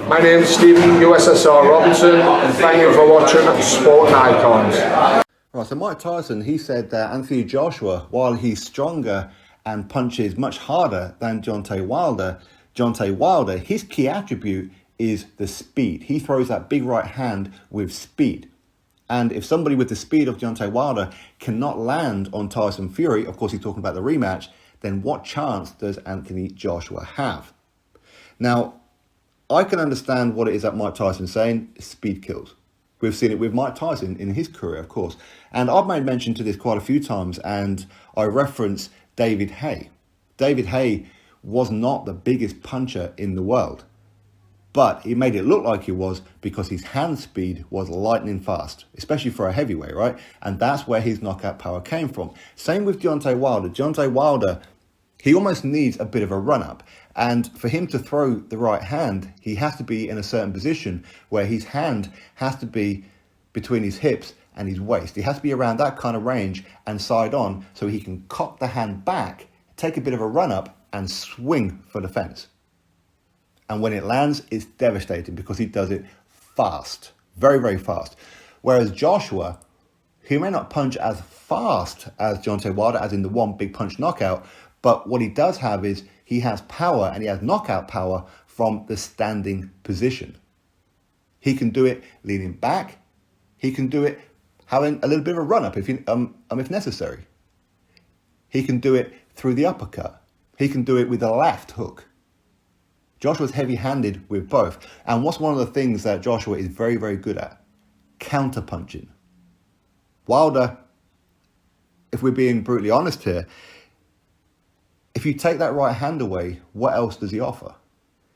My name's Stephen USSR Robinson, and thank you for watching Sporting Icons. Right, so Mike Tyson, he said that Anthony Joshua, while he's stronger and punches much harder than Deontay Wilder, his key attribute is the speed. He throws that big right hand with speed. And if somebody with the speed of Deontay Wilder cannot land on Tyson Fury, of course he's talking about the rematch, then what chance does Anthony Joshua have? Now, I can understand what it is that Mike Tyson's saying, speed kills. We've seen it with Mike Tyson in his career, of course. And I've made mention to this quite a few times, and I reference David Haye. David Haye was not the biggest puncher in the world, but he made it look like he was because his hand speed was lightning fast, especially for a heavyweight, right? And that's where his knockout power came from. Same with Deontay Wilder. Deontay Wilder, he almost needs a bit of a run-up. And for him to throw the right hand, he has to be in a certain position where his hand has to be between his hips and his waist. He has to be around that kind of range and side on so he can cock the hand back, take a bit of a run-up and swing for the fence. And when it lands, it's devastating because he does it fast, very, very fast. Whereas Joshua, he may not punch as fast as Deontay Wilder, as in the one big punch knockout, but what he does have is he has power, and he has knockout power from the standing position. He can do it leaning back. He can do it having a little bit of a run-up if necessary. He can do it through the uppercut. He can do it with a left hook. Joshua's heavy-handed with both. And what's one of the things that Joshua is very, very good at? Counterpunching. Wilder, if we're being brutally honest here, if you take that right hand away, what else does he offer?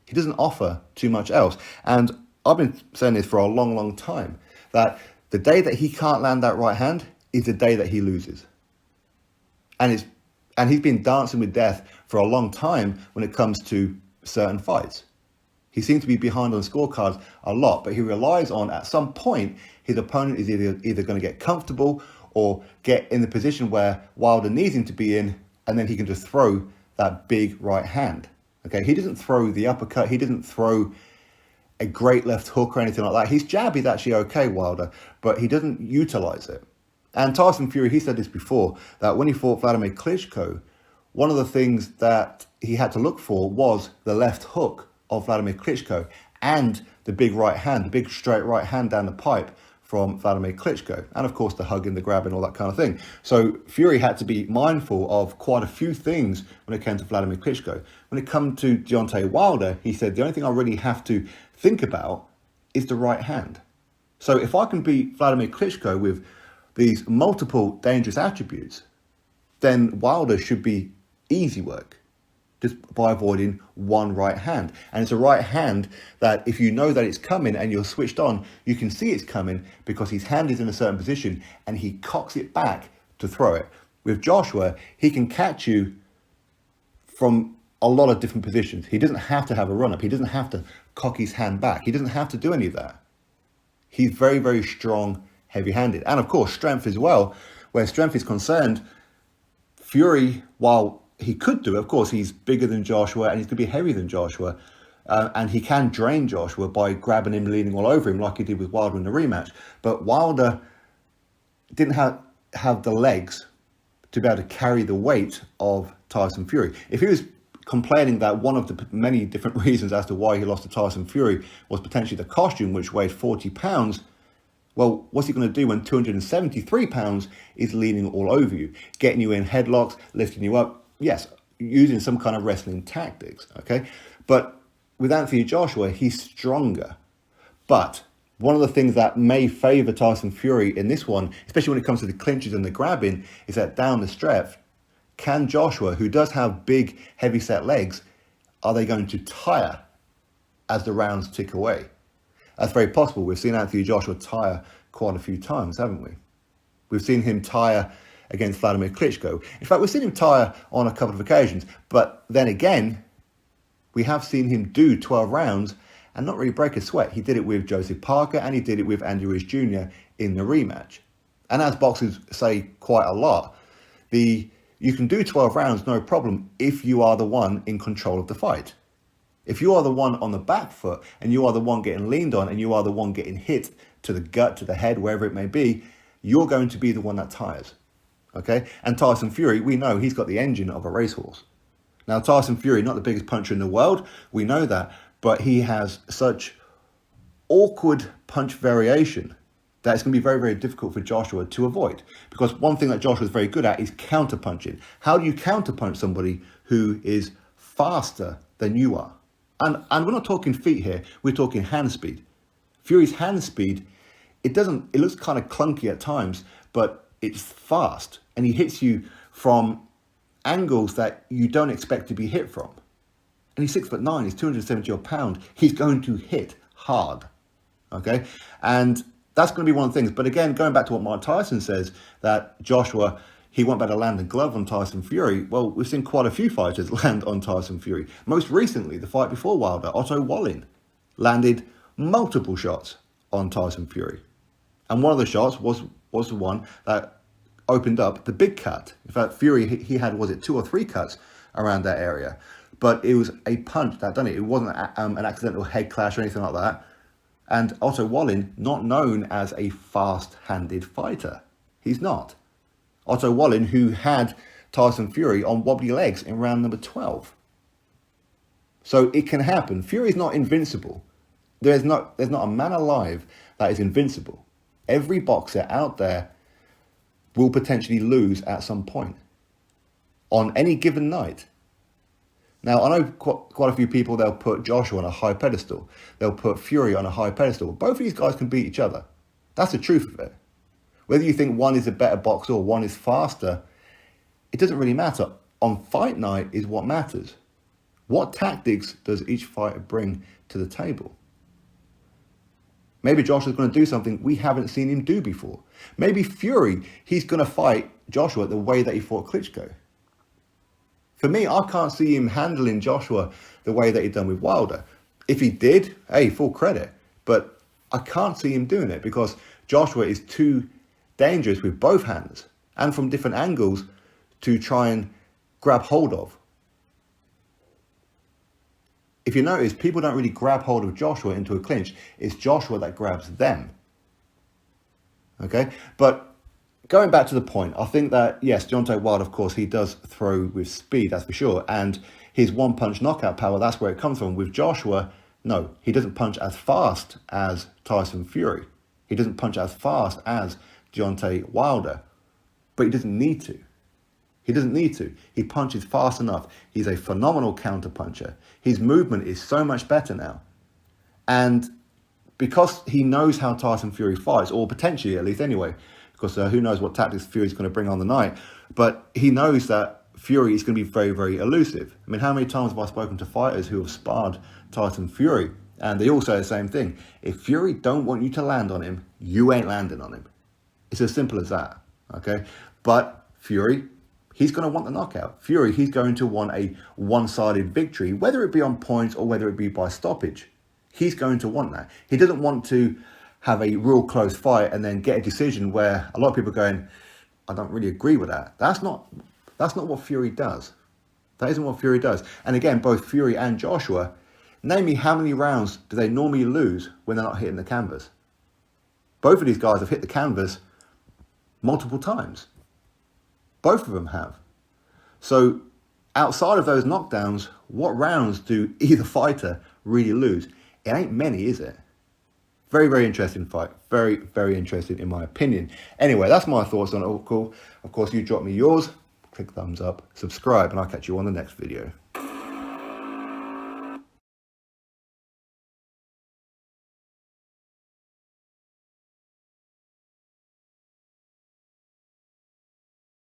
He doesn't offer too much else. And I've been saying this for a long, long time, that the day that he can't land that right hand is the day that he loses. And he's been dancing with death for a long time when it comes to certain fights. He seems to be behind on scorecards a lot, but he relies on, at some point, his opponent is either going to get comfortable or get in the position where Wilder needs him to be in, and then he can just throw that big right hand. Okay, he doesn't throw the uppercut. He doesn't throw a great left hook or anything like that. His jab is actually okay, Wilder, but he doesn't utilize it. And Tyson Fury, he said this before, that when he fought Vladimir Klitschko, one of the things that he had to look for was the left hook of Vladimir Klitschko and the big right hand, the big straight right hand down the pipe from Vladimir Klitschko. And of course, the hugging, the grabbing, all that kind of thing. So Fury had to be mindful of quite a few things when it came to Vladimir Klitschko. When it comes to Deontay Wilder, he said, the only thing I really have to think about is the right hand. So if I can beat Vladimir Klitschko with these multiple dangerous attributes, then Wilder should be easy work, just by avoiding one right hand. And it's a right hand that if you know that it's coming and you're switched on, you can see it's coming because his hand is in a certain position and he cocks it back to throw it. With Joshua, he can catch you from a lot of different positions. He doesn't have to have a run-up. He doesn't have to cock his hand back. He doesn't have to do any of that. He's very, very strong, heavy-handed. And of course, strength as well. Where strength is concerned, Fury, while he could do it, of course, he's bigger than Joshua and he's going to be heavier than Joshua. And he can drain Joshua by grabbing him, leaning all over him like he did with Wilder in the rematch. But Wilder didn't have the legs to be able to carry the weight of Tyson Fury. If he was complaining that one of the many different reasons as to why he lost to Tyson Fury was potentially the costume, which weighed 40 pounds, well, what's he going to do when 273 pounds is leaning all over you, getting you in headlocks, lifting you up? Yes, using some kind of wrestling tactics, okay? But with Anthony Joshua, he's stronger. But one of the things that may favour Tyson Fury in this one, especially when it comes to the clinches and the grabbing, is that down the stretch, can Joshua, who does have big, heavy-set legs, are they going to tire as the rounds tick away? That's very possible. We've seen Anthony Joshua tire quite a few times, haven't we? We've seen him tire against Vladimir Klitschko. In fact, we've seen him tire on a couple of occasions. But then again, we have seen him do 12 rounds and not really break a sweat. He did it with Joseph Parker and he did it with Andy Ruiz Jr. in the rematch. And as boxers say quite a lot, you can do 12 rounds, no problem, if you are the one in control of the fight. If you are the one on the back foot and you are the one getting leaned on and you are the one getting hit to the gut, to the head, wherever it may be, you're going to be the one that tires. Okay? And Tyson Fury, we know he's got the engine of a racehorse. Now, Tyson Fury, not the biggest puncher in the world, we know that, but he has such awkward punch variation that it's going to be very, very difficult for Joshua to avoid. Because one thing that Joshua is very good at is counterpunching. How do you counterpunch somebody who is faster than you are? And we're not talking feet here, we're talking hand speed. Fury's hand speed, it looks kind of clunky at times, but it's fast. And he hits you from angles that you don't expect to be hit from. And he's 6'9", he's 270 odd pounds. He's going to hit hard. Okay? And that's going to be one of the things. But again, going back to what Mike Tyson says, that Joshua, he won't be able to land a glove on Tyson Fury. Well, we've seen quite a few fighters land on Tyson Fury. Most recently, the fight before Wilder, Otto Wallin landed multiple shots on Tyson Fury. And one of the shots was the one that opened up the big cut. In fact, Fury, he had, was it 2 or 3 cuts around that area? But it was a punch that done it. It wasn't an accidental head clash or anything like that. And Otto Wallin, not known as a fast-handed fighter. He's not. Otto Wallin, who had Tyson Fury on wobbly legs in round number 12. So it can happen. Fury's not invincible. There's not a man alive that is invincible. Every boxer out there will potentially lose at some point on any given night. Now, I know quite a few people, they'll put Joshua on a high pedestal. They'll put Fury on a high pedestal. Both of these guys can beat each other. That's the truth of it. Whether you think one is a better boxer or one is faster, it doesn't really matter. On fight night is what matters. What tactics does each fighter bring to the table? Maybe Joshua's going to do something we haven't seen him do before. Maybe Fury, he's going to fight Joshua the way that he fought Klitschko. For me, I can't see him handling Joshua the way that he'd done with Wilder. If he did, hey, full credit. But I can't see him doing it because Joshua is too dangerous with both hands and from different angles to try and grab hold of. If you notice, people don't really grab hold of Joshua into a clinch. It's Joshua that grabs them. Okay? But going back to the point, I think that, yes, Deontay Wilder, of course, he does throw with speed, that's for sure. And his one-punch knockout power, that's where it comes from. With Joshua, no, he doesn't punch as fast as Tyson Fury. He doesn't punch as fast as Deontay Wilder. But he doesn't need to. He doesn't need to. He punches fast enough. He's a phenomenal counter-puncher. His movement is so much better now. And because he knows how Tyson Fury fights, or potentially at least anyway, because who knows what tactics Fury's going to bring on the night, but he knows that Fury is going to be very, very elusive. I mean, how many times have I spoken to fighters who have sparred Tyson Fury? And they all say the same thing. If Fury don't want you to land on him, you ain't landing on him. It's as simple as that, okay? But Fury, he's going to want the knockout. Fury, he's going to want a one-sided victory, whether it be on points or whether it be by stoppage. He's going to want that. He doesn't want to have a real close fight and then get a decision where a lot of people are going, I don't really agree with that. That's not what Fury does. That isn't what Fury does. And again, both Fury and Joshua, name me how many rounds do they normally lose when they're not hitting the canvas? Both of these guys have hit the canvas multiple times. Both of them have. So outside of those knockdowns, what rounds do either fighter really lose? It ain't many, is it? Very, very interesting fight. Very, very interesting in my opinion. Anyway, that's my thoughts on it all. Cool. Of course, you drop me yours. Click thumbs up, subscribe, and I'll catch you on the next video.